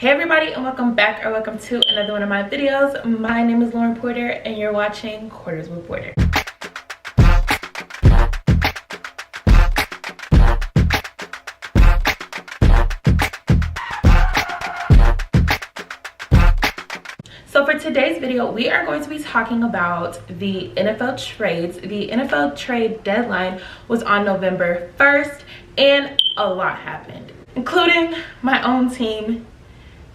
Hey everybody, and welcome back or welcome to another one of my videos. My name is Lauren Porter and you're watching Quarters with Porter. So for today's video, we are going to be talking about the NFL trades. The NFL trade deadline was on November 1st and a lot happened, including my own team,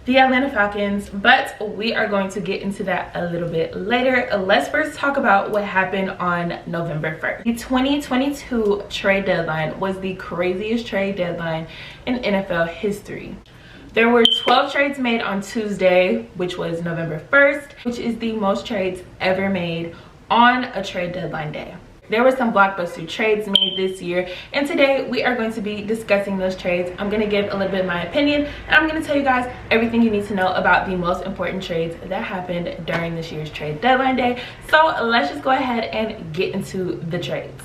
the Atlanta Falcons, but we are going to get into that a little bit later. Let's first talk about what happened on November 1st. The 2022 trade deadline was the craziest trade deadline in NFL history. There were 12 trades made on Tuesday, which was November 1st, which is the most trades ever made on a trade deadline day. There were some blockbuster trades made this year, and today we are going to be discussing those trades. I'm going to give a little bit of my opinion, and I'm going to tell you guys everything you need to know about the most important trades that happened during this year's trade deadline day. So let's just go ahead and get into the trades.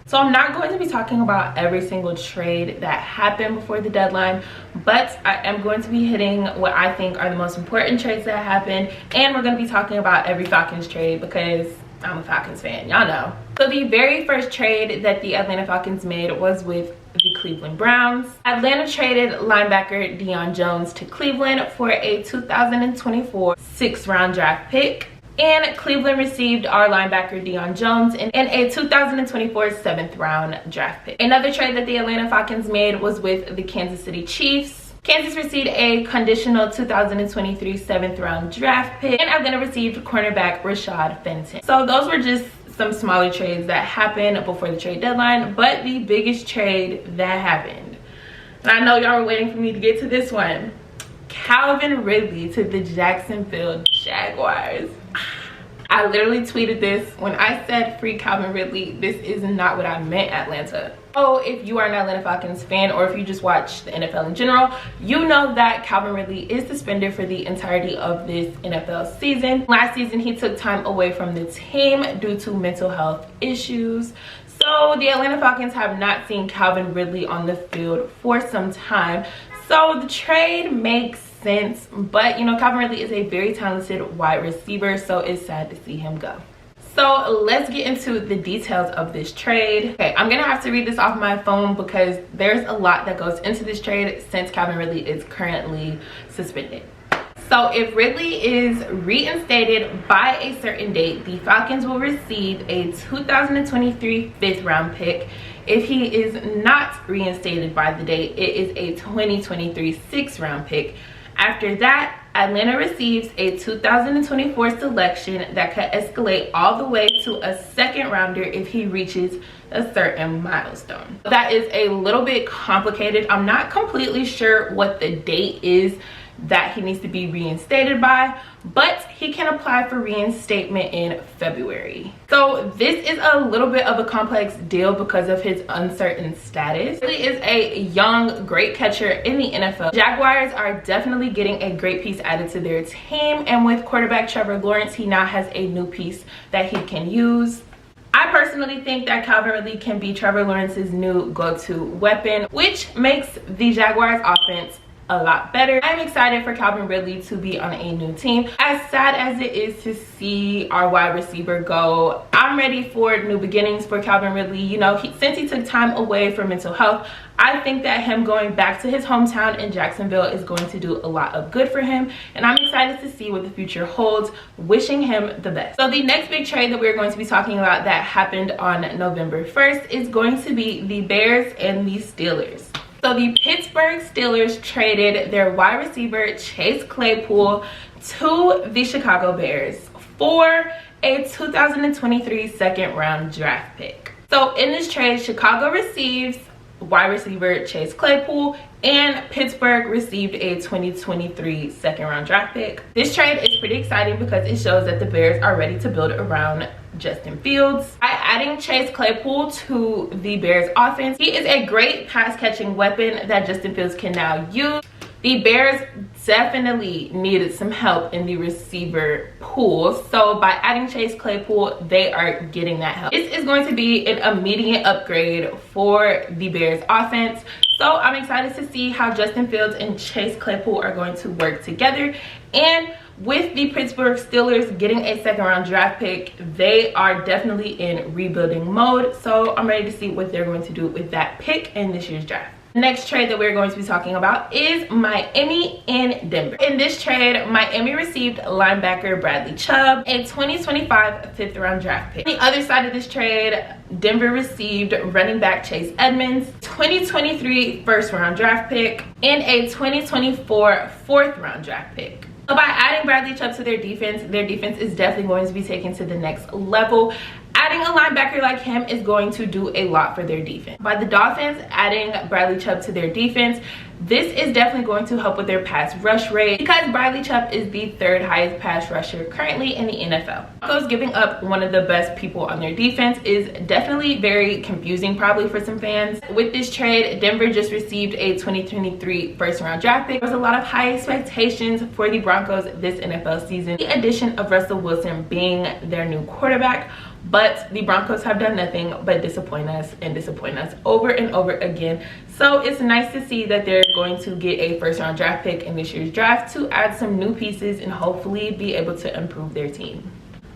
So I'm not going to be talking about every single trade that happened before the deadline, but I am going to be hitting what I think are the most important trades that happened, and we're going to be talking about every Falcons trade because I'm a Falcons fan, y'all know. So the very first trade that the Atlanta Falcons made was with the Cleveland Browns. Atlanta traded linebacker Deion Jones to Cleveland for a 2024 6th-round draft pick. And Cleveland received our linebacker Deion Jones in a 2024 7th-round draft pick. Another trade that the Atlanta Falcons made was with the Kansas City Chiefs. Kansas received a conditional 2023 7th-round draft pick, and Atlanta received cornerback Rashad Fenton. So those were just some smaller trades that happened before the trade deadline, but the biggest trade that happened, and I know y'all were waiting for me to get to this one, Calvin Ridley to the Jacksonville Jaguars. I literally tweeted this when I said free Calvin Ridley. This is not what I meant, Atlanta. Oh, if you are an Atlanta Falcons fan, or if you just watch the NFL in general, you know that Calvin Ridley is suspended for the entirety of this NFL season. Last season, he took time away from the team due to mental health issues. So the Atlanta Falcons have not seen Calvin Ridley on the field for some time. So the trade makes sense, but you know, Calvin Ridley is a very talented wide receiver, so it's sad to see him go. So let's get into the details of this trade. Okay, I'm gonna have to read this off my phone because there's a lot that goes into this trade since Calvin Ridley is currently suspended. So if Ridley is reinstated by a certain date, the Falcons will receive a 2023 5th-round pick. If he is not reinstated by the date, it is a 2023 6th-round pick. After that, Atlanta receives a 2024 selection that could escalate all the way to a 2nd rounder if he reaches a certain milestone. That is a little bit complicated. I'm not completely sure what the date is that he needs to be reinstated by, but he can apply for reinstatement in February. So this is a little bit of a complex deal because of his uncertain status. He is a young, great catcher in the NFL. Jaguars are definitely getting a great piece added to their team, and with quarterback Trevor Lawrence, he now has a new piece that he can use. I personally think that Calvin Ridley can be Trevor Lawrence's new go-to weapon, which makes the Jaguars offense a lot better. I'm excited for Calvin Ridley to be on a new team. As sad as it is to see our wide receiver go, I'm ready for new beginnings for Calvin Ridley. You know, since he took time away for mental health, I think that him going back to his hometown in Jacksonville is going to do a lot of good for him, and I'm excited to see what the future holds. Wishing him the best. So the next big trade that we're going to be talking about that happened on November 1st is going to be the Bears and the Steelers. So the Pittsburgh Steelers traded their wide receiver Chase Claypool to the Chicago Bears for a 2023 2nd-round draft pick. So in this trade, Chicago receives wide receiver Chase Claypool, and Pittsburgh received a 2023 2nd-round draft pick. This trade is pretty exciting because it shows that the Bears are ready to build around Justin Fields. By adding Chase Claypool to the Bears offense, he is a great pass catching weapon that Justin Fields can now use. The Bears definitely needed some help in the receiver pool. So by adding Chase Claypool, they are getting that help. This is going to be an immediate upgrade for the Bears offense. So I'm excited to see how Justin Fields and Chase Claypool are going to work together. And with the Pittsburgh Steelers getting a second-round draft pick, they are definitely in rebuilding mode. So I'm ready to see what they're going to do with that pick in this year's draft. The next trade that we're going to be talking about is Miami and Denver. In this trade, Miami received linebacker Bradley Chubb, a 2025 fifth-round draft pick. On the other side of this trade, Denver received running back Chase Edmonds, 2023 first-round draft pick, and a 2024 fourth-round draft pick. So by adding Bradley Chubb to their defense is definitely going to be taken to the next level. Adding a linebacker like him is going to do a lot for their defense. By the Dolphins adding Bradley Chubb to their defense, this is definitely going to help with their pass rush rate because Bradley Chubb is the third highest pass rusher currently in the NFL. Broncos giving up one of the best people on their defense is definitely very confusing probably for some fans. With this trade, Denver just received a 2023 first round draft pick. There's a lot of high expectations for the Broncos this NFL season. The addition of Russell Wilson being their new quarterback, but the Broncos have done nothing but disappoint us over and over again. So it's nice to see that they're going to get a first round draft pick in this year's draft to add some new pieces and hopefully be able to improve their team.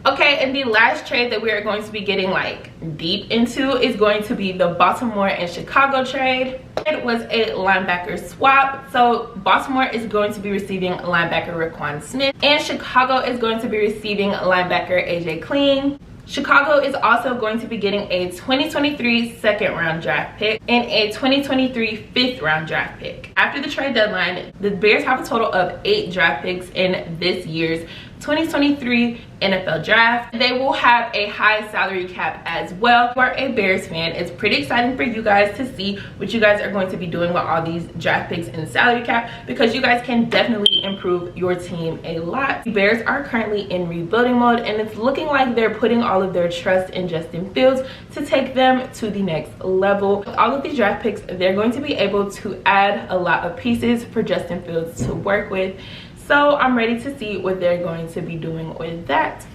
Okay, and the last trade that we are going to be getting like deep into is going to be the Baltimore and Chicago trade. It was a linebacker swap. So Baltimore is going to be receiving linebacker Raquan Smith and Chicago is going to be receiving linebacker AJ Clean. Chicago is also going to be getting a 2023 second round draft pick and a 2023 fifth round draft pick. After the trade deadline, the Bears have a total of 8 draft picks in this year's 2023 NFL draft. They will have a high salary cap as well. For a Bears fan, it's pretty exciting for you guys to see what you guys are going to be doing with all these draft picks and salary cap because you guys can definitely improve your team a lot. The Bears are currently in rebuilding mode and it's looking like they're putting all of their trust in Justin Fields to take them to the next level. With all of these draft picks, they're going to be able to add a lot of pieces for Justin Fields to work with. So I'm ready to see what they're going to be doing with that.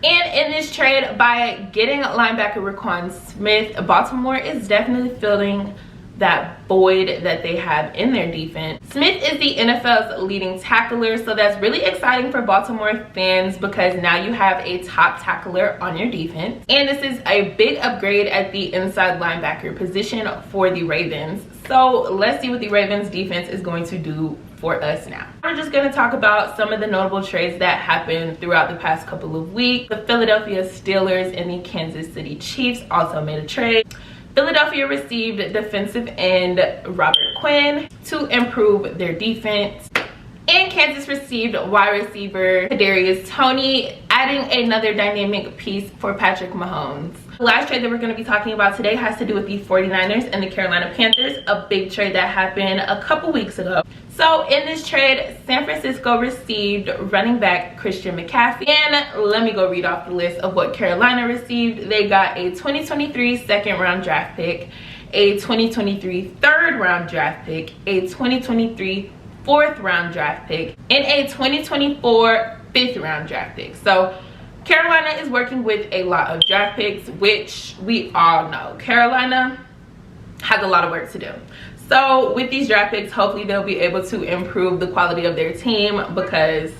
And in this trade, by getting linebacker Raquan Smith, Baltimore is definitely filling that void that they have in their defense. Smith is the NFL's leading tackler, so that's really exciting for Baltimore fans because now you have a top tackler on your defense. And this is a big upgrade at the inside linebacker position for the Ravens. So let's see what the Ravens defense is going to do for us now. We're just going to talk about some of the notable trades that happened throughout the past couple of weeks. The Philadelphia Steelers and the Kansas City Chiefs also made a trade. Philadelphia received defensive end Robert Quinn to improve their defense. And Kansas received wide receiver Kadarius Toney, adding another dynamic piece for Patrick Mahomes. The last trade that we're going to be talking about today has to do with the 49ers and the Carolina Panthers, a big trade that happened a couple weeks ago. So in this trade, San Francisco received running back Christian McCaffrey. And let me go read off the list of what Carolina received. They got a 2023 second round draft pick, a 2023 third round draft pick, a 2023 fourth round draft pick, and a 2024 fifth round draft pick. So Carolina is working with a lot of draft picks, which we all know Carolina has a lot of work to do. So with these draft picks, hopefully they'll be able to improve the quality of their team because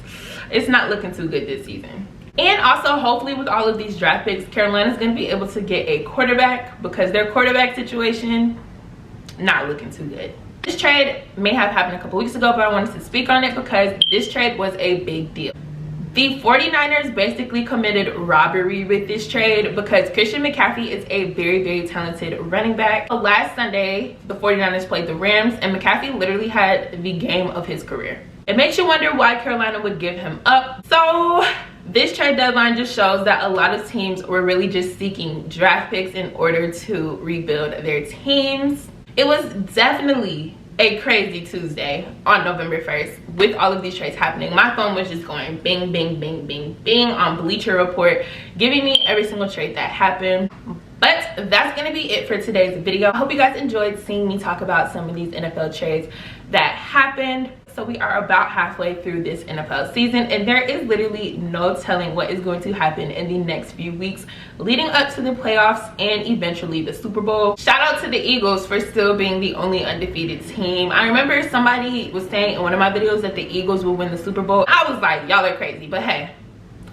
it's not looking too good this season. And also hopefully with all of these draft picks, Carolina's going to be able to get a quarterback because their quarterback situation not looking too good. This trade may have happened a couple weeks ago, but I wanted to speak on it because this trade was a big deal. The 49ers basically committed robbery with this trade because Christian McCaffrey is a very, very talented running back. Last Sunday, the 49ers played the Rams and McCaffrey literally had the game of his career. It makes you wonder why Carolina would give him up. So this trade deadline just shows that a lot of teams were really just seeking draft picks in order to rebuild their teams. It was definitely a crazy Tuesday on November 1st with all of these trades happening. My phone was just going bing, bing, bing, bing, bing on Bleacher Report, giving me every single trade that happened. But that's going to be it for today's video. I hope you guys enjoyed seeing me talk about some of these NFL trades that happened. So we are about halfway through this NFL season, and there is literally no telling what is going to happen in the next few weeks leading up to the playoffs and eventually the Super Bowl. Shout out to the Eagles for still being the only undefeated team. I remember somebody was saying in one of my videos that the Eagles will win the Super Bowl. I was like, y'all are crazy, but hey,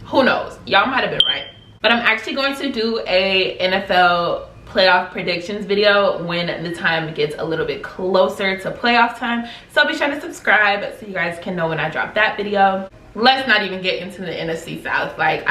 who knows? Y'all might have been right. But I'm actually going to do a NFL playoff predictions video when the time gets a little bit closer to playoff time, so be sure to subscribe so you guys can know when I drop that video. Let's not even get into the NFC South. Like,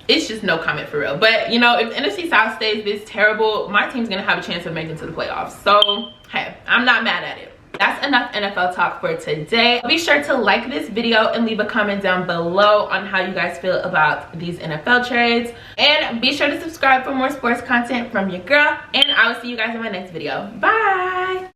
it's just no comment for real. But you know, if the NFC South stays this terrible, my team's gonna have a chance of making to the playoffs, so hey, I'm not mad at it. That's enough NFL talk for today. Be sure to like this video and leave a comment down below on how you guys feel about these NFL trades. And be sure to subscribe for more sports content from your girl. And I will see you guys in my next video. Bye!